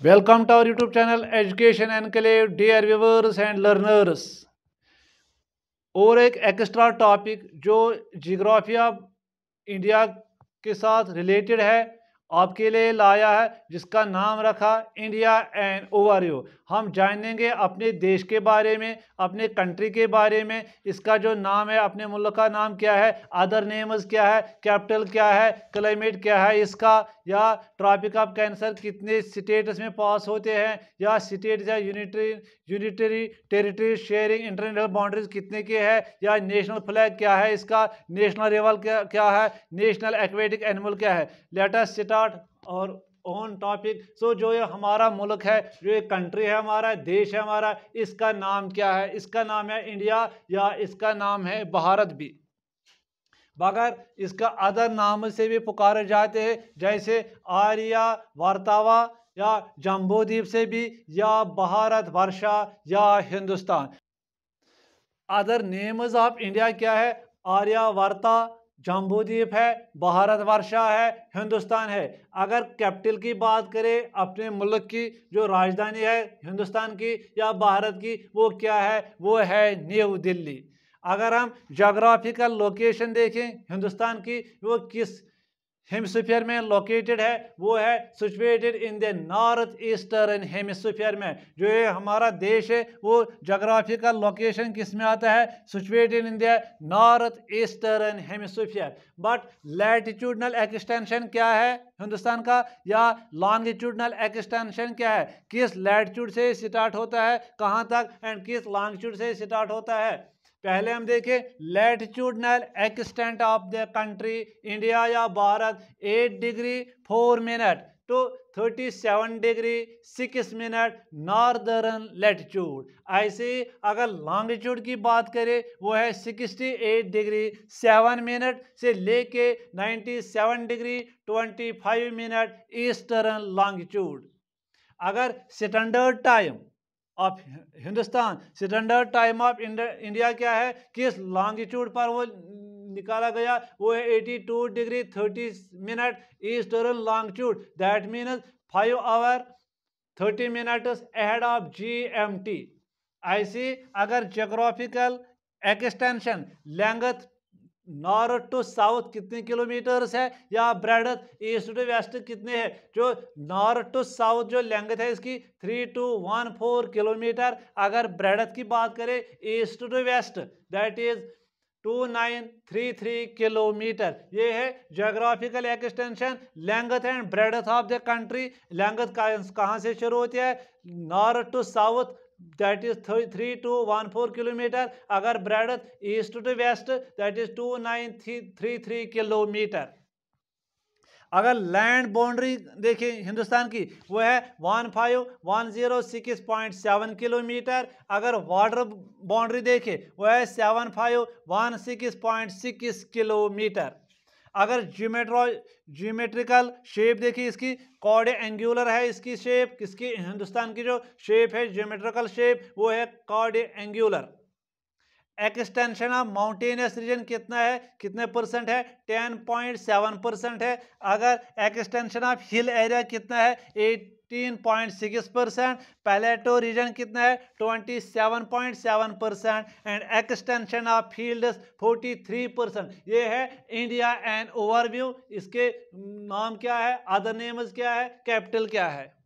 Welcome to our YouTube channel Education Enclave, dear viewers and learners. और एक extra topic जो जियोग्राफिया India के साथ रिलेटेड है आपके लिए लाया है, जिसका नाम रखा इंडिया एंड ओवरव्यू। हम जानेंगे अपने देश के बारे में, अपने कंट्री के बारे में। इसका जो नाम है, अपने मुल्क का नाम क्या है, अदर नेम्स क्या है, कैपिटल क्या है, क्लाइमेट क्या है इसका, या ट्रॉपिक ऑफ कैंसर कितने स्टेट्स में पास होते हैं, या स्टेट या unitary territory sharing international boundaries कितने के है, या नेशनल फ्लैग क्या है इसका, नेशनल रिवर क्या है, नेशनल एक्वेटिक एनिमल क्या है। लेट अस स्टार्ट और ऑन टॉपिक। सो जो ये हमारा मुल्क है, जो ये कंट्री है, हमारा देश है, हमारा, इसका नाम क्या है? इसका नाम है इंडिया, या इसका नाम है भारत भी, मगर इसका अदर नाम से भी पुकारे जाते हैं, जैसे आर्या वार्तावा, या जम्बूद्वीप से भी, या भारत वर्षा, या Hindustan. Other names of India क्या है? आर्यावर्ता, जम्बूद्वीप है, भारत वर्षा है, हिंदुस्तान है। अगर कैपिटल की बात करें, अपने मुल्क की जो राजधानी है हिंदुस्तान की या भारत की, वो क्या है? वो है न्यू दिल्ली। अगर हम जोग्राफिकल लोकेशन देखें हिंदुस्तान की, वो किस हेमिस्फीयर में लोकेटेड है, वो है situated in the north eastern hemisphere में। जो ये हमारा देश है, वो जोग्राफिकल लोकेशन किस में आता है? Situated in the north eastern hemisphere. But latitudinal extension क्या है हिंदुस्तान का, या लॉन्गिट्यूडनल एक्सटेंशन क्या है? किस लैटिट्यूड से स्टार्ट होता है, कहाँ तक, एंड किस लॉन्गिट्यूड से स्टार्ट होता है? पहले हम देखें latitudinal extent of the country India या Bharat, 8 degree 4 minute to 37 degree 6 minute northern latitude. ऐसे अगर लॉन्गिट्यूड की बात करें, वो है 68 डिग्री 7 मिनट से लेके 97 डिग्री 25 मिनट ईस्टर्न लॉन्गिट्यूड। अगर standard time of Hindustan, standard time of India क्या है, किस लॉन्गिट्यूड पर वो निकाला गया, वो है 82 degree 30 minute eastern longitude. That means 5 hour 30 minutes ahead of GMT। ऐसे अगर geographical extension length north to south कितने किलोमीटर्स है, या ब्रेडथ ईस्ट टू वेस्ट कितने है? जो नॉर्थ टू साउथ जो लेंथ है इसकी 3214 किलोमीटर। अगर ब्रेडथ की बात करें east to west, that is 2933 kilometre. ये है geographical extension, length and breadth of the country. Length कहाँ से शुरू होती है? North to south, that is 3214 kilometre. अगर breadth east to west, that is 2933 kilometre. अगर लैंड बाउंड्री देखें हिंदुस्तान की, वो है 15106.7 किलोमीटर। अगर वाटर बाउंड्री देखें, वो है 7516.6 किलोमीटर। अगर ज्योमेट्रिकल शेप देखिए इसकी, कॉर्ड एंगुलर है इसकी शेप। किसकी? हिंदुस्तान की जो शेप है ज्योमेट्रिकल शेप, वो है quadrangular. Extension of mountainous region कितना है, कितने परसेंट है? 10.7% है। अगर एक्सटेंशन ऑफ हिल एरिया कितना है? 18.6%। प्लेटो रीजन कितना है? 27.7%। And extension of fields 43%। ये है इंडिया एंड ओवरव्यू। इसके नाम क्या है, अदर नेम्स क्या है, कैपिटल क्या है?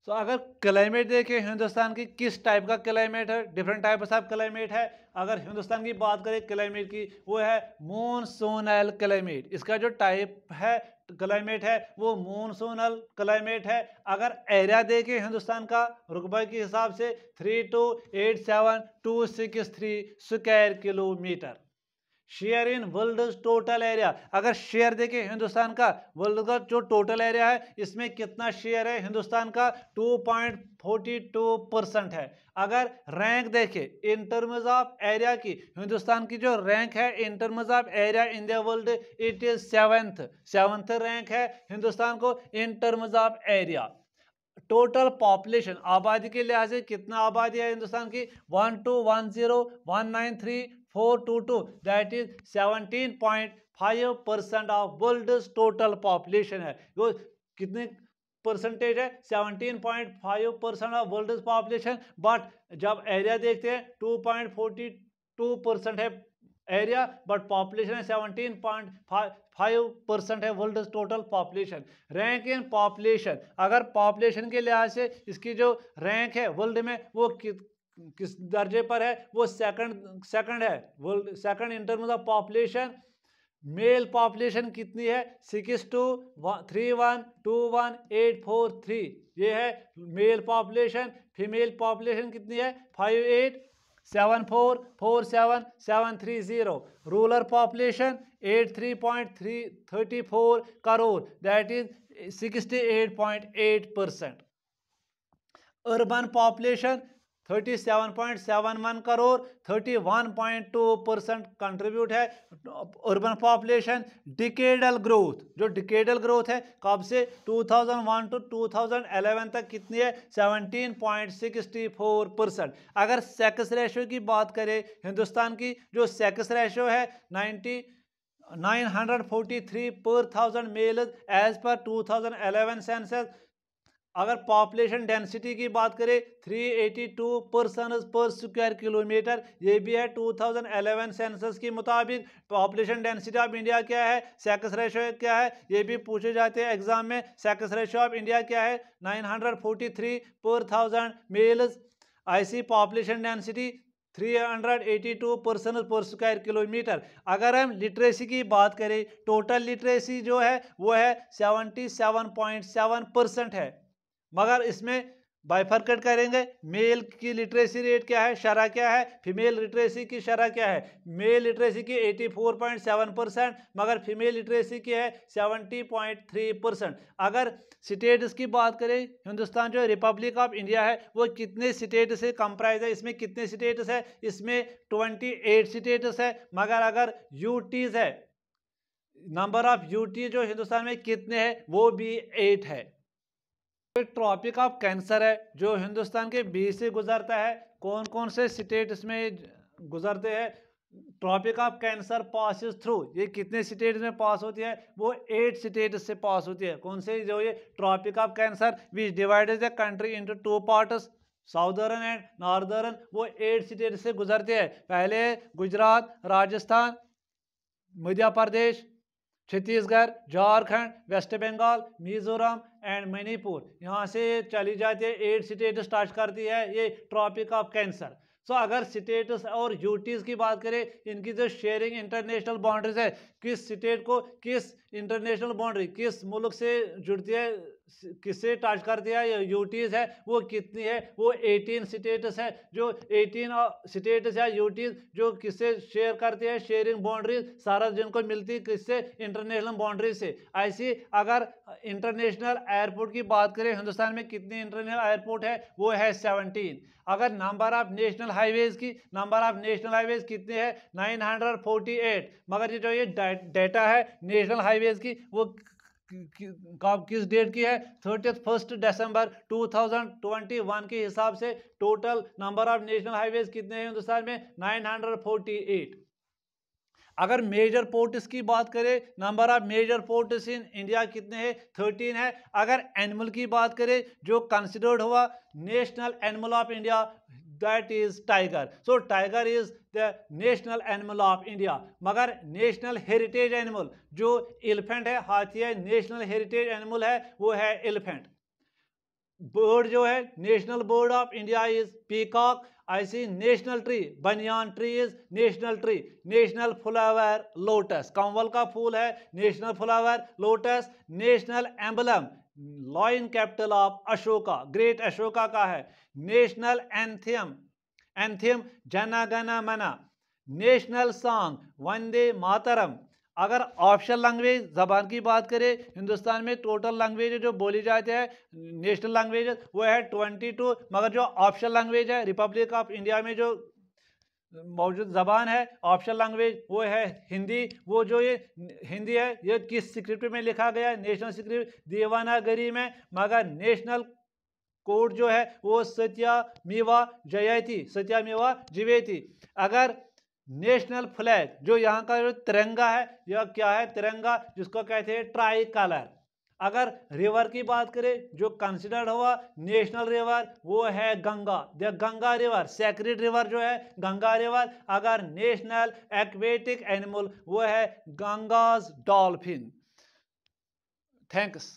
तो अगर क्लाइमेट देखें हिंदुस्तान की, किस टाइप का क्लाइमेट है? डिफरेंट टाइप्स ऑफ क्लाइमेट है। अगर हिंदुस्तान की बात करें क्लाइमेट की, वो है मॉनसूनल क्लाइमेट। इसका जो टाइप है क्लाइमेट है, वो मॉनसूनल क्लाइमेट है। अगर एरिया देखें हिंदुस्तान का रुकबा के हिसाब से, 3287263 square kilometre. Share in world total area, अगर शेयर देखें हिंदुस्तान का वर्ल्ड का जो टोटल एरिया है, इसमें कितना शेयर है हिंदुस्तान का? 2.42% है। अगर रैंक देखें इन टर्म्स ऑफ एरिया की, हिंदुस्तान की जो रैंक है in terms of area in the world, it is seventh rank है हिंदुस्तान को in terms of area. Total population, आबादी के लिहाज से कितना आबादी है हिंदुस्तान की? 1210193,422, that is 17.5% of world total population है। वो कितने परसेंटेज है 17.5% ऑफ वर्ल्ड पॉपुलेशन, बट जब एरिया देखते हैं 2.42% है एरिया, बट पॉपुलेशन है 17.5% है world total population. Rank in population, अगर पॉपुलेशन के लिहाज से इसकी जो रैंक है वर्ल्ड में वो किस दर्जे पर है, वो सेकंड है world, second in terms of population. Mail population कितनी है 62312184 ये है मेल पॉपुलेशन। फीमेल पॉपुलेशन कितनी है 5874473730। Rural population 83.34 crore, that is 68.8%। Urban population 37.71 crore, 31.2% contribute है अर्बन पॉपुलेशन। डिकेडल ग्रोथ, जो डिकेडल ग्रोथ है कब से 2001 टू 2011 तक कितनी है 17.64%। अगर सेक्स रेशो की बात करें, हिंदुस्तान की जो सेक्स रेशो है 943 पर 1000 मेल्स एज पर 2011 सेंसस। अगर पॉपुलेशन डेंसिटी की बात करें 382 पर्सनस पर स्क्वायर किलोमीटर, ये भी है 2011 सेंसस के मुताबिक। पॉपुलेशन डेंसिटी ऑफ इंडिया क्या है, सेक्स रेशो क्या है, ये भी पूछे जाते हैं एग्जाम में। सेक्स रेशो ऑफ इंडिया क्या है 943 पर 1000 मेल्स। ऐसी पॉपुलेशन डेंसिटी 382 पर्सन पर स्क्वायर किलोमीटर। अगर हम लिटरेसी की बात करें, टोटल लिटरेसी जो है वो है 77.7% है, मगर इसमें बाइफरकेट करेंगे। मेल की लिटरेसी रेट क्या है, शरह क्या है, फीमेल लिटरेसी की शरह क्या है। मेल लिटरेसी की 84.7%, मगर फीमेल लिटरेसी की है 70.3%। अगर स्टेट्स की बात करें, हिंदुस्तान जो रिपब्लिक ऑफ इंडिया है वो कितने स्टेट से कंप्राइज है, इसमें कितने स्टेट्स है, इसमें 28 स्टेट्स है। मगर अगर यूटीज है, नंबर ऑफ यूटी जो हिंदुस्तान में कितने हैं वो भी 8 है। ट्रॉपिक ऑफ कैंसर है जो हिंदुस्तान के बीच से गुजरता है, कौन कौन से स्टेट इसमें गुजरते हैं। Tropic of cancer passes through, ये कितने स्टेट में पास होती है, वो 8 स्टेट से पास होती है। कौन से, जो ये tropic of cancer which divided the country into 2 parts, southern and northern, वो 8 स्टेट से गुजरते हैं। पहले गुजरात, राजस्थान, मध्य प्रदेश, छत्तीसगढ़, झारखंड, वेस्ट बंगाल, मिजोरम एंड मणिपुर, यहाँ से चली जाती है। 8 स्टेट्स टच करती है ये ट्रॉपिक ऑफ कैंसर। सो अगर स्टेट्स और यूटीज की बात करें, इनकी जो शेयरिंग इंटरनेशनल बाउंड्रीज है, किस स्टेट को किस इंटरनेशनल बाउंड्री किस मुल्क से जुड़ती है, किससे टच करती है, यूटीज है वो कितनी है, वो 18 स्टेट्स है। जो 18 स्टेट्स है यूटीज जो किससे शेयर करती है, शेयरिंग बाउंड्रीज सारा जिनको मिलती है किससे, इंटरनेशनल बाउंड्री से। ऐसी अगर इंटरनेशनल एयरपोर्ट की बात करें, हिंदुस्तान में कितने इंटरनेशनल एयरपोर्ट है, वो है 17। अगर नंबर ऑफ नेशनल हाईवेज की, नंबर ऑफ नेशनल हाईवेज कितने हैं 948। मगर ये जो ये डेटा है नेशनल हाईवेज की वो किस डेट की है 31 दिसंबर 2021 के हिसाब से total number of national highways कितने हैं हिंदुस्तान में 948। अगर मेजर पोर्ट्स की बात करें, number of major ports in India कितने हैं 13 है। अगर एनिमल की बात करें, जो कंसिडर्ड हुआ national animal of India, that is tiger. So tiger is the national animal of India. मगर नेशनल हेरिटेज एनिमल जो एलिफेंट है, हाथी है, नेशनल हेरिटेज एनिमल है वो है एलिफेंट। बर्ड जो है national bird of India is peacock. ऐसी national tree, banyan tree is national tree. National flower lotus, कमल का फूल है national flower lotus. National emblem lion capital of Ashoka, great Ashoka का है। National anthem, anthem Jana Gana Mana. National song Vande Mataram. अगर ऑफिशियल लैंग्वेज जबान की बात करें, हिंदुस्तान में टोटल लैंग्वेज जो बोली जाती है नेशनल लैंग्वेज वो है 22, मगर जो ऑफिशियल लैंग्वेज है रिपब्लिक ऑफ इंडिया में जो मौजूद जबान है ऑफिशियल लैंग्वेज वो है हिंदी। वो जो ये हिंदी है ये किस स्क्रिप्ट में लिखा गया है, नेशनल स्क्रिप्ट देवनागरी में। मगर नेशनल कोड जो है वो सत्यमेवा जयते, सत्यमेवा जयते। अगर नेशनल फ्लैग जो यहाँ का जो तिरंगा है, यह क्या है तिरंगा जिसको कहते हैं ट्राई कलर। अगर रिवर की बात करें जो कंसिडर्ड हुआ नेशनल रिवर वो है Ganga, the Ganga river, sacred river जो है गंगा रिवर। अगर नेशनल एक्वेटिक एनिमल वो है गंगाज डॉल्फिन। थैंक्स।